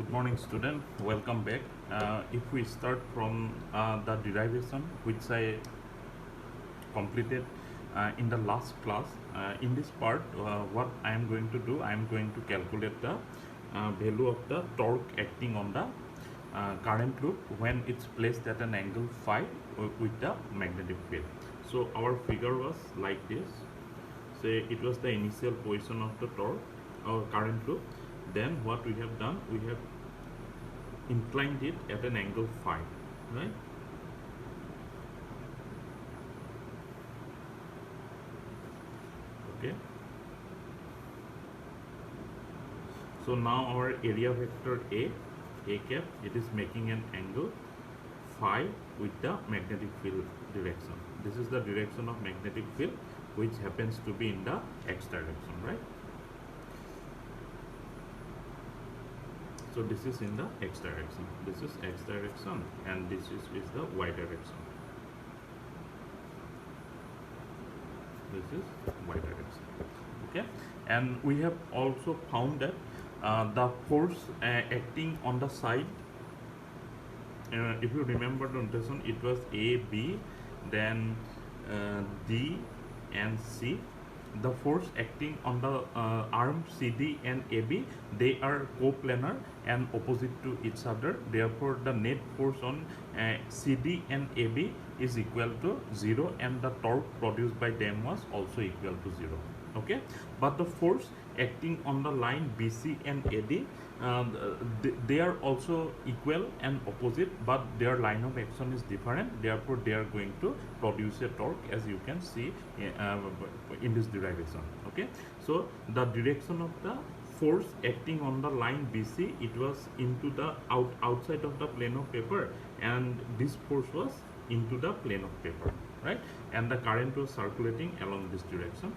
Good morning, student. Welcome back. If we start from the derivation, which I completed in the last class, in this part, what I am going to do, I am going to calculate the value of the torque acting on the current loop when it's placed at an angle phi with the magnetic field. So our figure was like this. Say it was the initial position of the torque or current loop. Then what we have done, we have inclined it at an angle phi, right? Okay. So now our area vector A cap, it is making an angle phi with the magnetic field direction. This is the direction of magnetic field, which happens to be in the x direction, right? So this is in the x direction. This is x direction, and this is the y direction. This is y direction. Okay, and we have also found that the force acting on the side, if you remember the notation, it was A, B, then D and C. The force acting on the arm CD and AB, they are coplanar and opposite to each other. Therefore, the net force on CD and AB is equal to 0, and the torque produced by them was also equal to 0. Okay, but the force acting on the line BC and AD, they are also equal and opposite, but their line of action is different. Therefore, they are going to produce a torque, as you can see in this derivation. Okay, so the direction of the force acting on the line BC, it was into the outside of the plane of paper, and this force was into the plane of paper, right? And the current was circulating along this direction.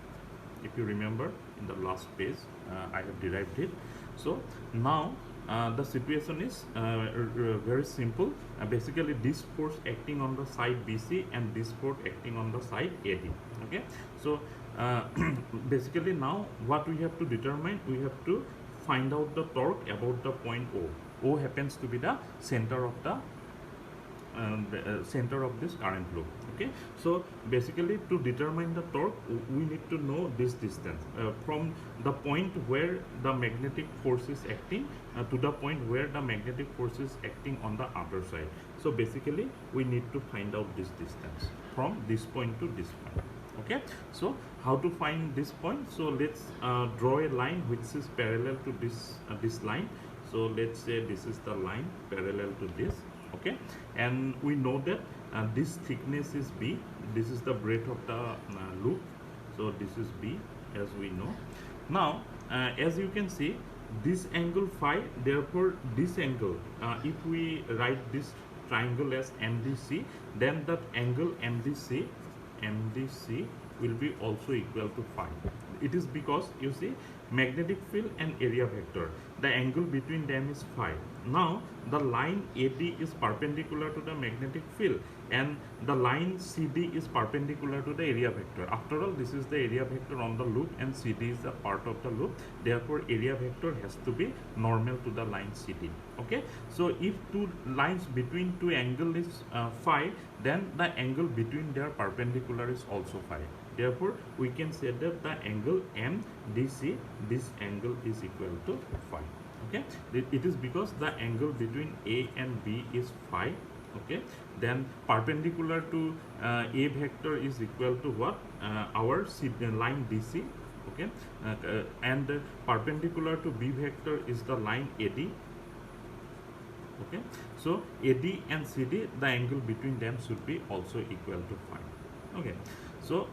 If you remember, in the last page I have derived it. So now the situation is very simple. Basically, this force acting on the side BC and this force acting on the side AD. Okay, so basically now what we have to determine, we have to find out the torque about the point O. O happens to be the center of the center of this current loop. Okay, so basically to determine the torque, we need to know this distance from the point where the magnetic force is acting to the point where the magnetic force is acting on the other side. So basically we need to find out this distance from this point to this point. Okay, so how to find this point? So let's draw a line which is parallel to this line. So let's say this is the line parallel to this. Okay, and we know that this thickness is B. This is the breadth of the loop. So this is B, as we know. Now as you can see, this angle phi, therefore this angle, if we write this triangle as MDC, then that angle MDC will be also equal to phi. It is because, you see, magnetic field and area vector, the angle between them is phi. Now the line AD is perpendicular to the magnetic field, and the line CD is perpendicular to the area vector. After all, this is the area vector on the loop, and CD is a part of the loop. Therefore, area vector has to be normal to the line CD. Okay, so if two lines between two angles is phi, then the angle between their perpendicular is also phi. Therefore, we can say that the angle MDC, this angle is equal to phi. Okay, it is because the angle between A and B is phi. Okay, then perpendicular to A vector is equal to what? Our line DC. Okay, and perpendicular to B vector is the line AD. Okay, so AD and CD, the angle between them should be also equal to phi. Okay, so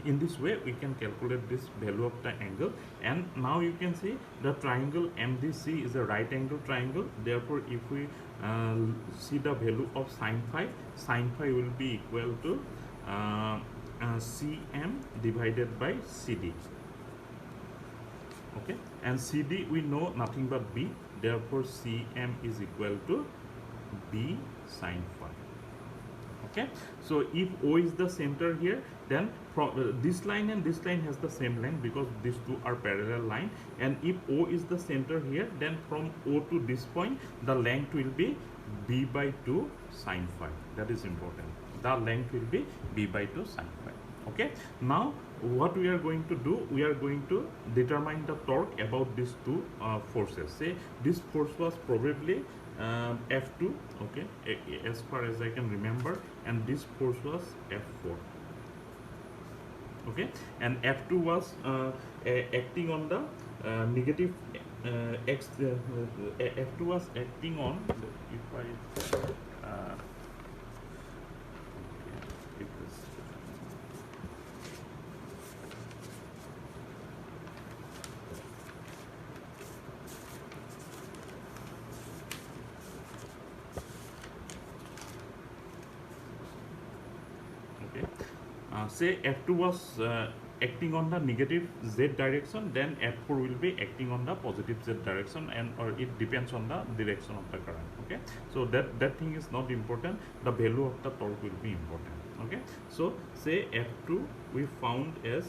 in this way we can calculate this value of the angle. And now you can see the triangle MDC is a right angle triangle. Therefore, if we see the value of sin phi will be equal to CM divided by CD. Okay, and CD we know nothing but B. Therefore, CM is equal to B sin phi. Okay, so if O is the center here, then from this line and this line has the same length because these two are parallel line, and if O is the center here, then from O to this point the length will be b by 2 sine phi. That is important. The length will be b by 2 sine phi. Okay, now what we are going to do, we are going to determine the torque about these two forces. Say this force was probably F2, okay, as far as I can remember, and this force was F4, okay, and F2 was acting on the negative x, F2 was acting on, if I okay, it is okay. Say F2 was acting on the negative z direction, then F4 will be acting on the positive z direction, and or it depends on the direction of the current. Okay, so that thing is not important. The value of the torque will be important. Okay, so say F2 we found as,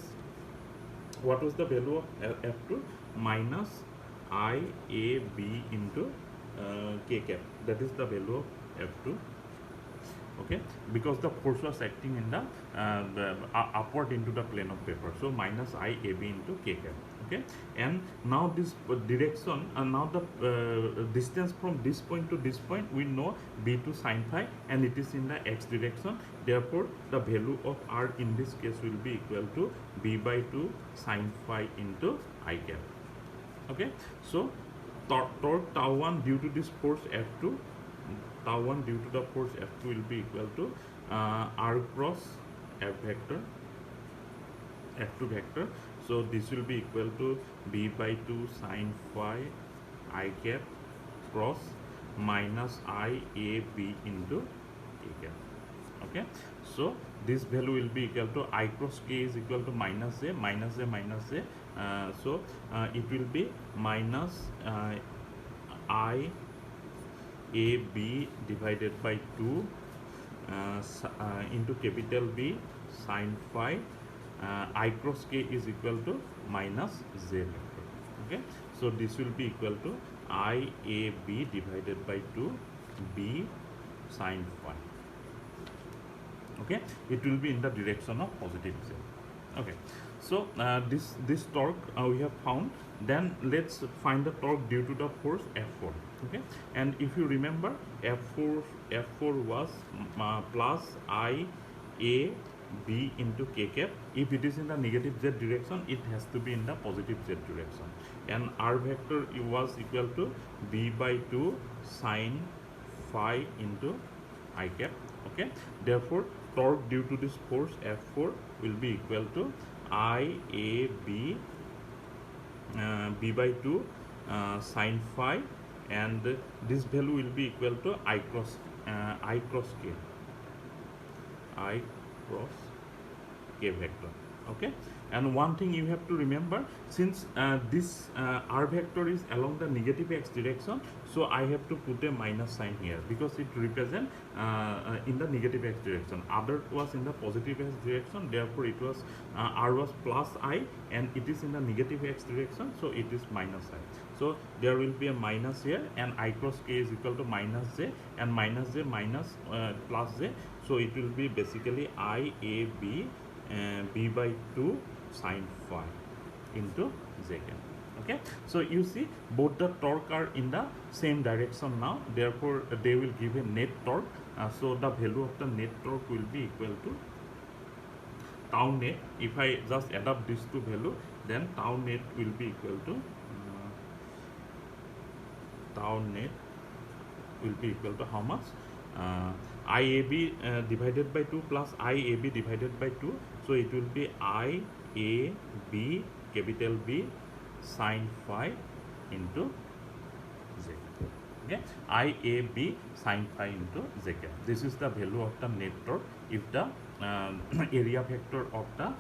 what was the value of F2? Minus IAB into K cap. That is the value of F2. Okay, because the force was acting in the upward into the plane of paper, so minus IAB into K cap. Okay, and now this direction, and now the distance from this point to this point we know b2 sine phi, and it is in the x direction. Therefore the value of r in this case will be equal to b by 2 sine phi into I cap. Okay, so torque tau 1 due to this force F2, tau 1 due to the force F2 will be equal to r cross F vector, F2 vector. So this will be equal to b by 2 sine phi I cap cross minus IAB into K cap. Okay, so this value will be equal to I cross K is equal to minus J, minus J, minus J. So it will be minus I AB divided by 2 into capital B sine phi. I cross K is equal to minus J vector. Okay, so this will be equal to IAB divided by 2 B sine phi. Okay, it will be in the direction of positive Z. Okay, so this torque we have found. Then let's find the torque due to the force F4. Okay, and if you remember, F4 was plus I A B into K cap. If it is in the negative Z direction, it has to be in the positive Z direction, and R vector was equal to B by 2 sine phi into I cap. Okay, therefore torque due to this force F4 will be equal to I A B B by 2 sine phi, and this value will be equal to I cross K, I cross K vector. Okay, and one thing you have to remember, since this r vector is along the negative x direction, so I have to put a minus sign here because it represents in the negative x direction. Other was in the positive x direction, therefore it was r was plus I, and it is in the negative x direction, so it is minus I. So there will be a minus here, and I cross K is equal to minus J, and minus J minus plus J, so it will be basically I A B B by 2 sine phi into J cap. Okay, so you see both the torque are in the same direction now, therefore they will give a net torque. So the value of the net torque will be equal to tau net. If I just adapt these two value, then tau net will be equal to tau net will be equal to how much? IAB divided by 2 plus IAB divided by 2, so it will be IAB capital B sine phi into J. Okay, IAB sine phi into J cap. This is the value of the net torque if the area vector of the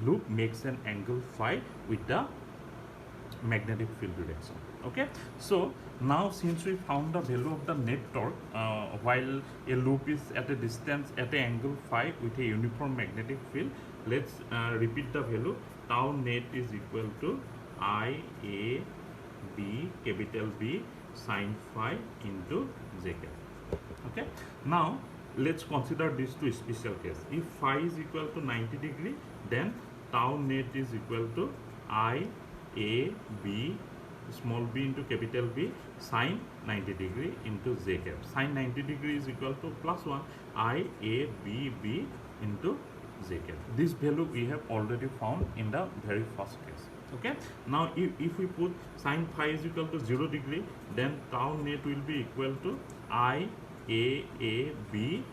loop makes an angle phi with the magnetic field direction. Okay, so now since we found the value of the net torque while a loop is at a distance at an angle phi with a uniform magnetic field, let's repeat the value. Tau net is equal to I A B capital B sine phi into j cap. Okay, now let's consider these two special cases. If phi is equal to 90 degree, then tau net is equal to I A B small b into capital B sine 90 degree into j cap. Sine 90 degree is equal to plus 1 I A B B into j cap. This value we have already found in the very first case. Okay, now if we put sine phi is equal to 0 degree, then tau net will be equal to I A B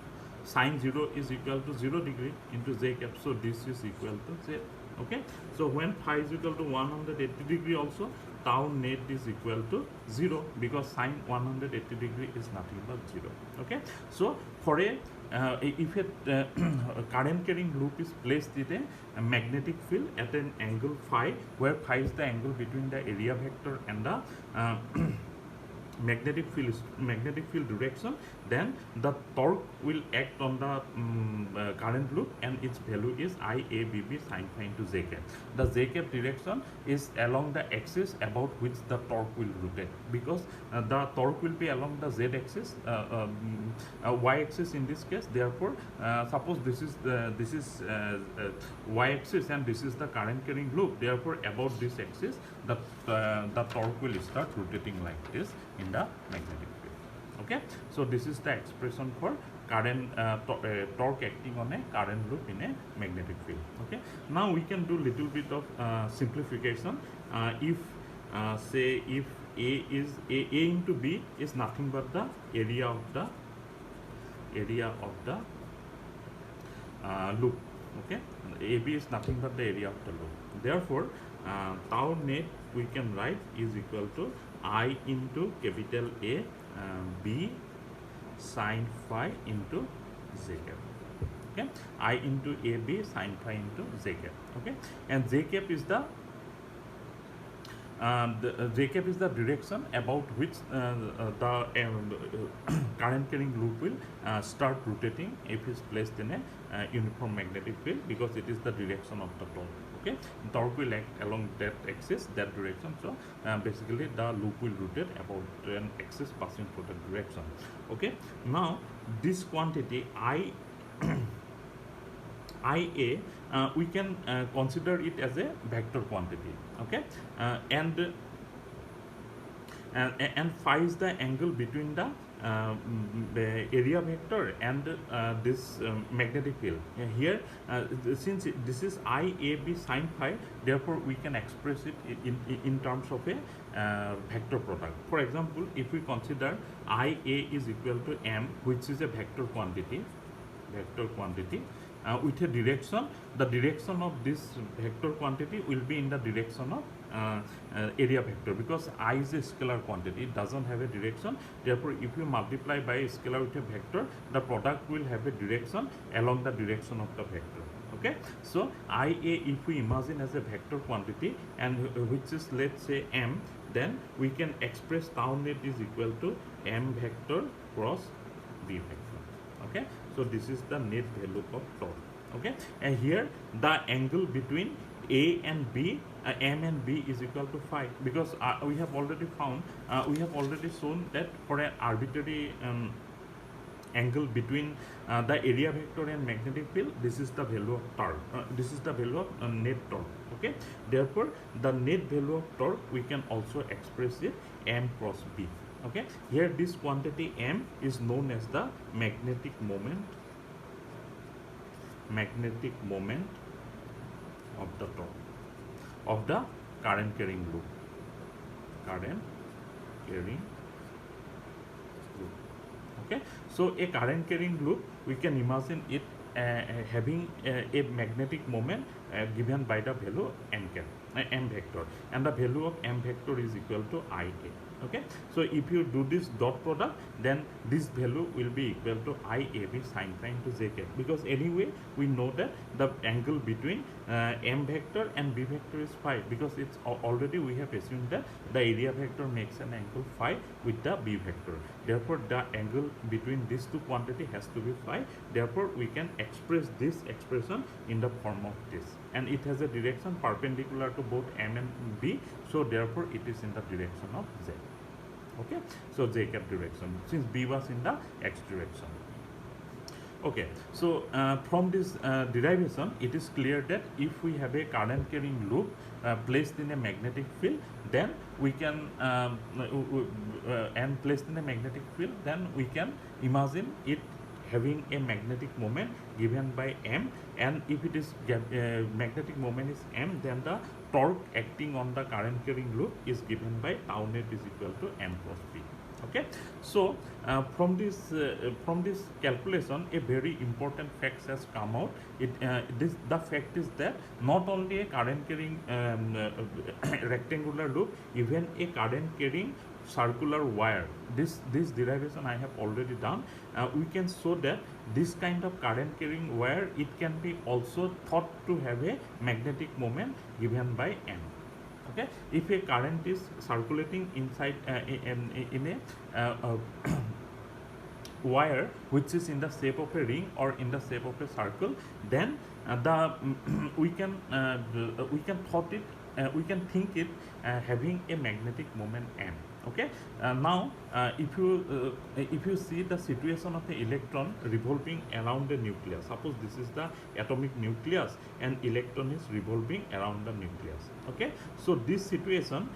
sine 0 is equal to 0 degree into j cap. So this is equal to z. Okay, so when phi is equal to 180 degree also, tau net is equal to 0 because sine 180 degree is nothing but 0. Okay, so for a if a current carrying loop is placed in a magnetic field at an angle phi, where phi is the angle between the area vector and the magnetic field direction, then the torque will act on the current loop and its value is IABB sine phi into j cap. The j cap direction is along the axis about which the torque will rotate, because the torque will be along the z axis, y axis in this case. Therefore, suppose this is y axis and this is the current carrying loop. Therefore, about this axis, the torque will start rotating like this in the magnetic field. Okay, so this is the expression for current torque acting on a current loop in a magnetic field. Okay, now we can do little bit of simplification. If say if A into B is nothing but the area of the loop. Okay, AB is nothing but the area of the loop. Therefore, tau net we can write is equal to I into capital A B sine phi into j cap. Okay, I into AB sine phi into j cap. Okay, and j cap is the j cap is the direction about which the current carrying loop will start rotating if it's placed in a uniform magnetic field, because it is the direction of the torque. Okay, torque will act along that axis, that direction. So basically the loop will rotate about an axis passing through that direction. Okay, now this quantity IA, we can consider it as a vector quantity. Okay, and phi is the angle between the area vector and this magnetic field. Here, since this is IAB sine phi, therefore we can express it in terms of a vector product. For example, if we consider IA is equal to m, which is a vector quantity, with a direction, the direction of this vector quantity will be in the direction of area vector, because I is a scalar quantity, it doesn't have a direction. Therefore, if you multiply by a scalar with a vector, the product will have a direction along the direction of the vector. Okay, so IA, if we imagine as a vector quantity, and which is, let's say, m, then we can express tau net is equal to m vector cross b vector. Okay, so this is the net value of torque. Okay, and here the angle between A and B, M and B is equal to phi, because we have already found, we have already shown that for an arbitrary angle between the area vector and magnetic field, this is the value of torque. This is the value of net torque. Okay, therefore the net value of torque we can also express it m cross b. Okay, here this quantity m is known as the magnetic moment of the torque of the current carrying loop. Okay, so a current carrying loop, we can imagine it having a magnetic moment given by the value m vector, and the value of m vector is equal to IA. Okay, so if you do this dot product, then this value will be equal to IAB sine prime to j cap, because anyway we know that the angle between m vector and b vector is phi, because it's already we have assumed that the area vector makes an angle phi with the b vector. Therefore the angle between these two quantity has to be phi. Therefore we can express this expression in the form of this, and it has a direction perpendicular to both m and b, so therefore it is in the direction of z. Okay, so j cap direction, since b was in the x direction. Okay, so from this derivation, it is clear that if we have a current carrying loop placed in a magnetic field, then we can and placed in a magnetic field, then we can imagine it having a magnetic moment given by m, and if it is magnetic moment is m, then the torque acting on the current carrying loop is given by tau net is equal to m cos p. Okay, so from this calculation, a very important fact has come out. The fact is that not only a current carrying rectangular loop, even a current carrying circular wire, this derivation I have already done. We can show that this kind of current carrying wire, it can be also thought to have a magnetic moment given by m. Okay, if a current is circulating inside in a wire which is in the shape of a ring or in the shape of a circle, then we can think it having a magnetic moment m. Okay, now if you see the situation of the electron revolving around the nucleus, suppose this is the atomic nucleus and electron is revolving around the nucleus. Okay, so this situation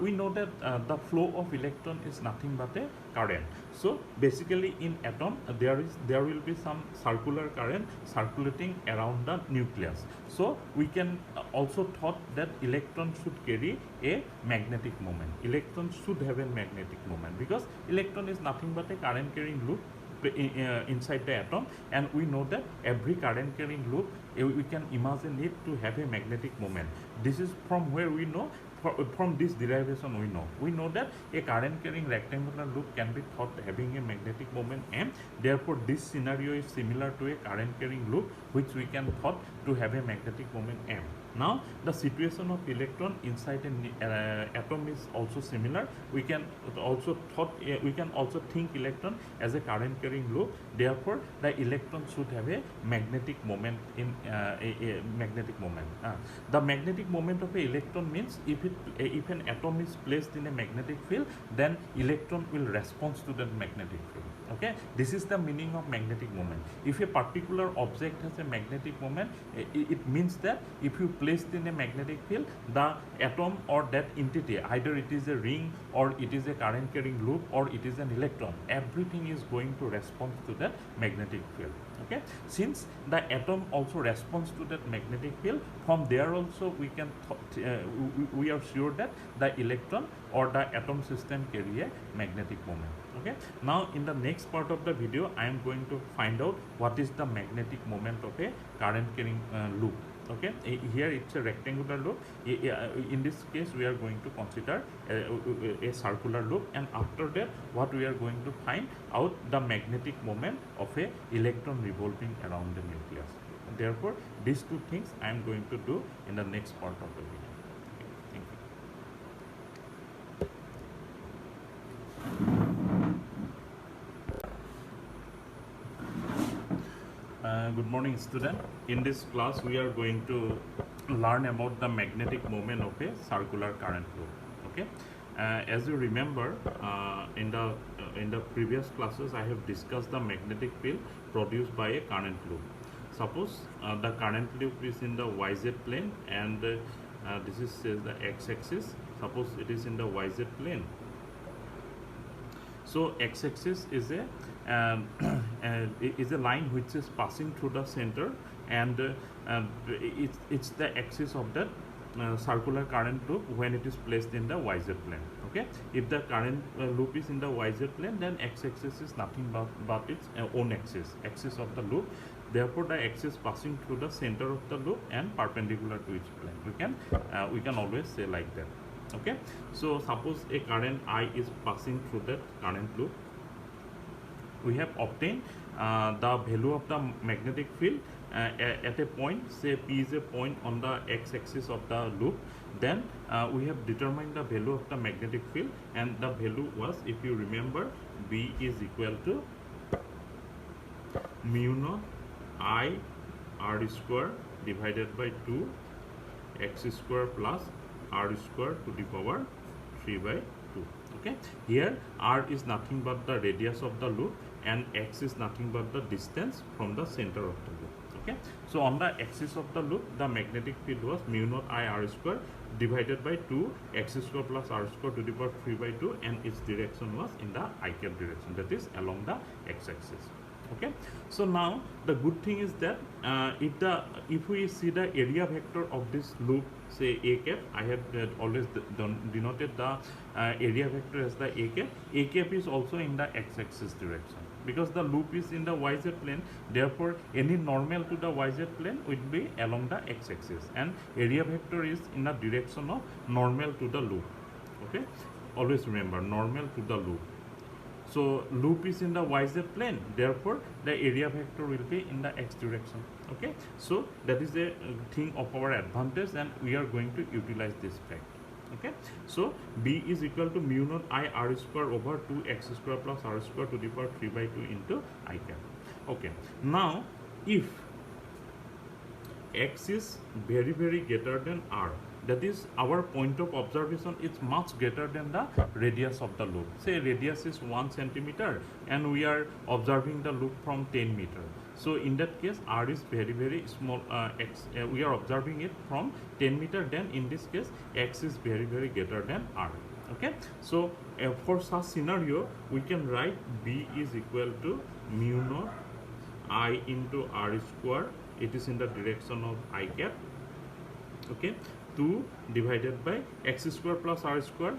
we know that the flow of electron is nothing but a current. So basically in atom there will be some circular current circulating around the nucleus. So we can also thought that electron should carry a magnetic moment. Electron should have a magnetic moment, because electron is nothing but a current carrying loop inside the atom, and we know that every current carrying loop we can imagine it to have a magnetic moment. This is from where we know, from this derivation we know that a current carrying rectangular loop can be thought having a magnetic moment m. Therefore this scenario is similar to a current carrying loop which we can thought to have a magnetic moment m. Now the situation of electron inside an atom is also similar. We can also think electron as a current carrying loop. Therefore the electron should have a magnetic moment in a magnetic moment. The magnetic moment of a electron means if an atom is placed in a magnetic field, then electron will respond to that magnetic field. Okay, this is the meaning of magnetic moment. If a particular object has a magnetic moment, it means that if you placed in a magnetic field, the atom or that entity, either it is a ring or it is a current carrying loop or it is an electron, everything is going to respond to that magnetic field. Okay, since the atom also responds to that magnetic field, from there also we can we are sure that the electron or the atom system carry a magnetic moment. Okay, now in the next part of the video I am going to find out what is the magnetic moment of a current carrying loop. Okay, here it's a rectangular loop. In this case we are going to consider a circular loop, and after that what we are going to find out the magnetic moment of a electron revolving around the nucleus. Therefore these two things I am going to do in the next part of the video. Okay, thank you. Good morning, student. In this class we are going to learn about the magnetic moment of a circular current loop. Okay, as you remember, in the previous classes I have discussed the magnetic field produced by a current loop. Suppose the current loop is in the YZ plane, and this is the x-axis. Suppose it is in the YZ plane. So x-axis is a line which is passing through the center, and it's the axis of that circular current loop when it is placed in the YZ plane. Okay, if the current loop is in the YZ plane, then x-axis is nothing but its own axis of the loop. Therefore the axis passing through the center of the loop and perpendicular to its plane. We can always say like that. Okay, so suppose a current I is passing through that current loop. We have obtained the value of the magnetic field at a point, say P is a point on the x-axis of the loop. Then we have determined the value of the magnetic field, and the value was, if you remember, B is equal to mu naught I r square divided by 2 x square plus r square to the power 3 by 2. Okay, here r is nothing but the radius of the loop and x is nothing but the distance from the center of the loop. Okay, so on the axis of the loop, the magnetic field was mu naught I r square divided by 2 x square plus r square to the power 3 by 2, and its direction was in the I cap direction, that is along the x-axis. Okay, so now the good thing is that if we see the area vector of this loop, say a cap, I have always denoted the area vector as the a cap. A cap is also in the x-axis direction because the loop is in the yz plane. Therefore, any normal to the yz plane will be along the x-axis, and area vector is in the direction of normal to the loop. Okay, always remember normal to the loop. So loop is in the yz plane, therefore the area vector will be in the x direction. Okay, so that is a thing of our advantage, and we are going to utilize this fact. Okay, so B is equal to mu naught I r square over 2 x square plus r square to the power 3 by 2 into I cap. Okay, now if x is very greater than r, that is our point of observation is much greater than the radius of the loop. Say radius is 1 centimeter and we are observing the loop from 10 meter. So in that case, r is very small. We are observing it from 10 meter. Then in this case, x is very greater than r. Okay. So for such scenario, we can write B is equal to mu naught I into r square. It is in the direction of I cap. Okay. 2 divided by x square plus r square,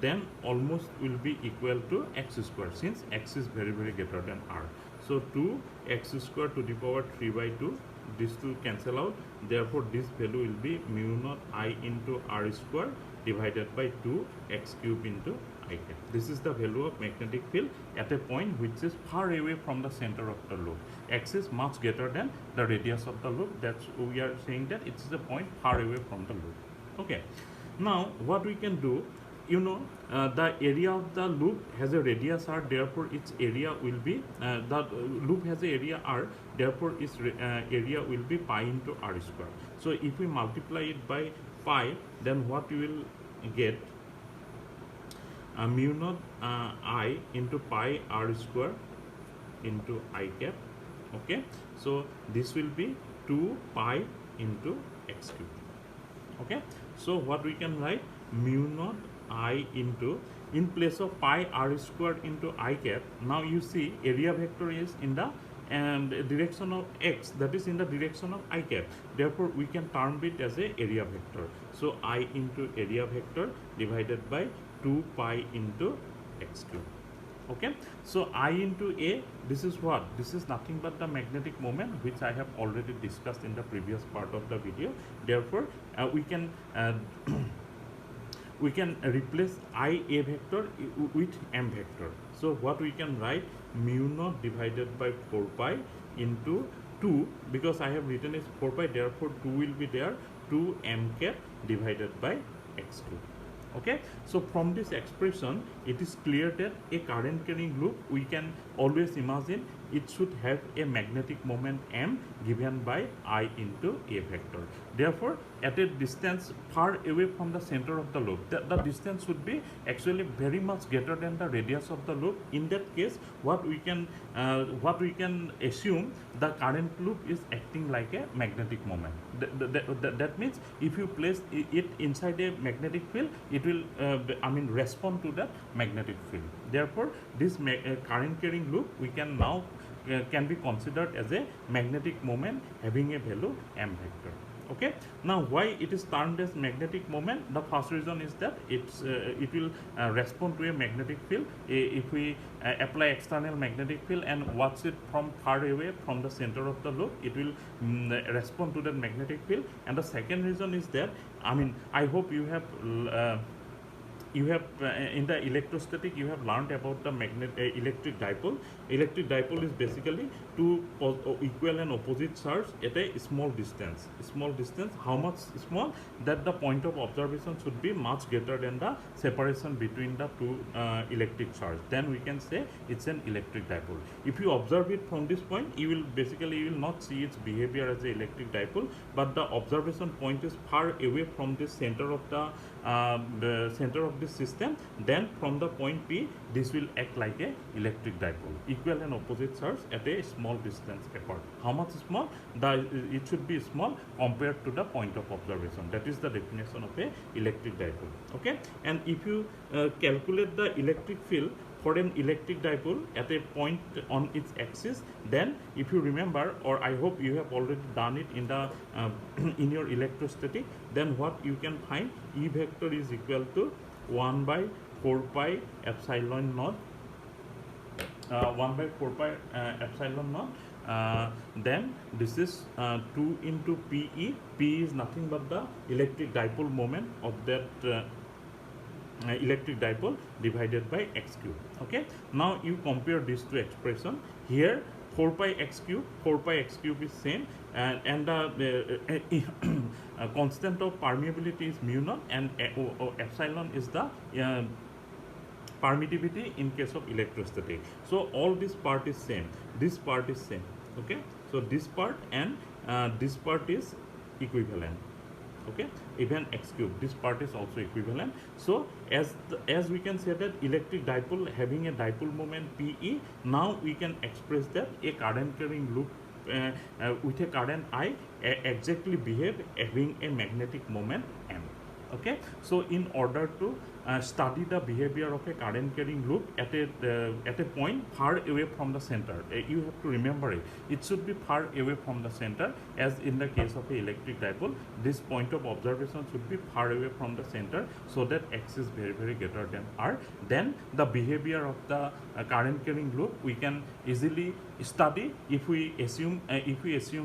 then almost will be equal to x square, since x is very greater than r. So 2 x square to the power 3 by 2, these two cancel out, therefore this value will be mu naught I into r square divided by 2 x cube into I cap. This is the value of magnetic field at a point which is far away from the center of the loop. X is much greater than the radius of the loop. That's we are saying that it is a point far away from the loop. Okay. Now what we can do, you know, the area of the loop has a radius r, therefore its area will be the loop has a area r, therefore its area will be pi into r square. So if we multiply it by pi, then what we will get, mu naught I into pi r square into I cap. Okay, so this will be 2 pi into x cube. Okay, so what we can write, mu naught I into, in place of pi r square into I cap, now you see area vector is in the direction of x, that is in the direction of I cap, therefore we can term it as a area vector. So I into area vector divided by 2 pi into x cube. Okay, so I into A, this is what? This is nothing but the magnetic moment, which I have already discussed in the previous part of the video. Therefore we can we can replace I A vector with M vector. So what we can write, mu naught divided by 4 pi into 2, because I have written as 4 pi, therefore 2 will be there, 2 m cap divided by x cube. Okay, so from this expression it is clear that a current carrying loop, we can always imagine it should have a magnetic moment m given by I into A vector. Therefore at a distance far away from the center of the loop, the distance should be actually very much greater than the radius of the loop. In that case, what we can assume, the current loop is acting like a magnetic moment. That means if you place it inside a magnetic field, it will respond to that magnetic field. Therefore this current carrying loop we can now can be considered as a magnetic moment having a value m vector. Okay, now why it is termed as magnetic moment? The first reason is that it will respond to a magnetic field. If we apply external magnetic field and watch it from far away from the center of the loop, it will respond to that magnetic field. And the second reason is that, I mean, I hope you have in the electrostatic you have learned about the electric dipole. Electric dipole is basically two equal and opposite charge at a small distance. How much small? That the point of observation should be much greater than the separation between the two electric charge. Then we can say it's an electric dipole. If you observe it from this point, you will not see its behavior as an electric dipole, but the observation point is far away from the center of the center of this system. Then from the point P, this will act like a electric dipole. Equal and opposite charge at a small distance apart. How much small? It should be small compared to the point of observation. That is the definition of a electric dipole. Okay, and if you calculate the electric field for an electric dipole at a point on its axis, then if you remember, or I hope you have already done it in the in your electrostatic, then what you can find, E vector is equal to 1 by 4 pi epsilon naught 1 by 4 pi epsilon naught. Then this is 2 into PE. P is nothing but the electric dipole moment of that electric dipole divided by x cube. Okay, now you compare these two expression. Here 4 pi x cube is same, and the constant of permeability is mu naught, and epsilon is the permittivity in case of electrostatic. So all this part is same, this part is same. Okay, so this part and this part is equivalent. Okay, even x cube, this part is also equivalent. So as we can say that electric dipole having a dipole moment PE, now we can express that a current carrying loop with a current I exactly behave having a magnetic moment M. Okay, so in order to study the behavior of a current carrying loop at a point far away from the center, you have to remember it should be far away from the center. As in the case of a electric dipole, this point of observation should be far away from the center, so that x is very, very greater than r. Then the behavior of the current carrying loop we can easily study if we assume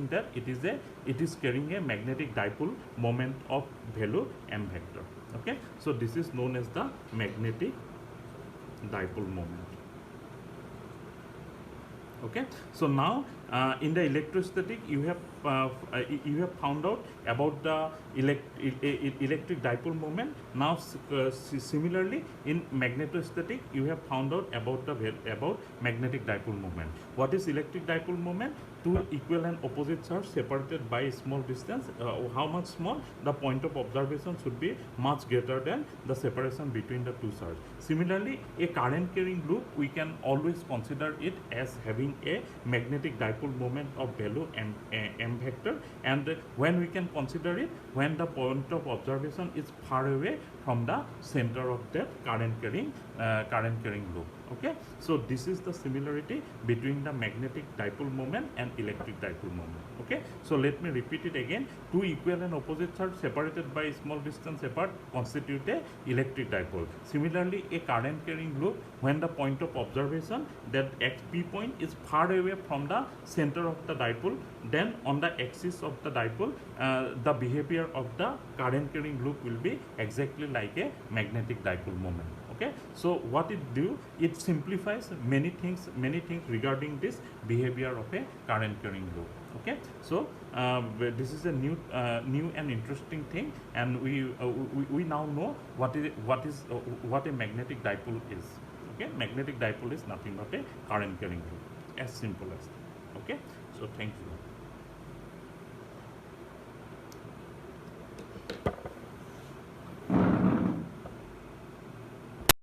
that it is carrying a magnetic dipole moment of value m vector. Okay, so this is known as the magnetic dipole moment. Okay, so now in the electrostatic you have found out about the electric dipole moment. Now similarly in magnetostatic you have found out about magnetic dipole moment. What is electric dipole moment? Two equal and opposite charge separated by a small distance. How much small? The point of observation should be much greater than the separation between the two charges. Similarly, a current carrying loop we can always consider it as having a magnetic dipole moment of value m vector, and when we can consider it, when the point of observation is far away from the center of that current carrying loop. Okay, so this is the similarity between the magnetic dipole moment and electric dipole moment. Okay, so let me repeat it again. Two equal and opposite charge separated by a small distance apart constitute a electric dipole. Similarly, a current carrying loop, when the point of observation, that xp point is far away from the center of the dipole, then on the axis of the dipole the behavior of the current carrying loop will be exactly like a magnetic dipole moment. Okay, so what it do, it simplifies many things regarding this behavior of a current carrying loop. Okay, so this is a new and interesting thing, and we now know what a magnetic dipole is. Okay, magnetic dipole is nothing but a current carrying loop, as simple as that. Okay, so thank you.